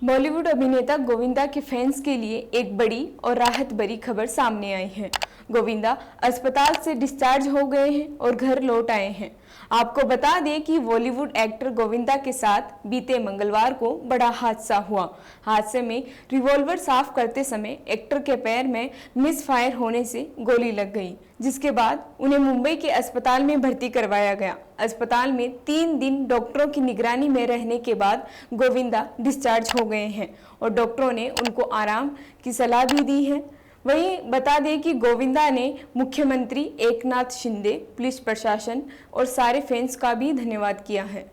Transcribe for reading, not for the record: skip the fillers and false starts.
बॉलीवुड अभिनेता गोविंदा के फैंस के लिए एक बड़ी और राहत भरी खबर सामने आई है। गोविंदा अस्पताल से डिस्चार्ज हो गए हैं और घर लौट आए हैं। आपको बता दें कि बॉलीवुड एक्टर गोविंदा के साथ बीते मंगलवार को बड़ा हादसा हुआ। हादसे में रिवॉल्वर साफ करते समय एक्टर के पैर में मिस फायर होने से गोली लग गई, जिसके बाद उन्हें मुंबई के अस्पताल में भर्ती करवाया गया। अस्पताल में 3 दिन डॉक्टरों की निगरानी में रहने के बाद गोविंदा डिस्चार्ज हो गए हैं और डॉक्टरों ने उनको आराम की सलाह भी दी है। वहीं बता दें कि गोविंदा ने मुख्यमंत्री एकनाथ शिंदे, पुलिस प्रशासन और सारे फैंस का भी धन्यवाद किया है।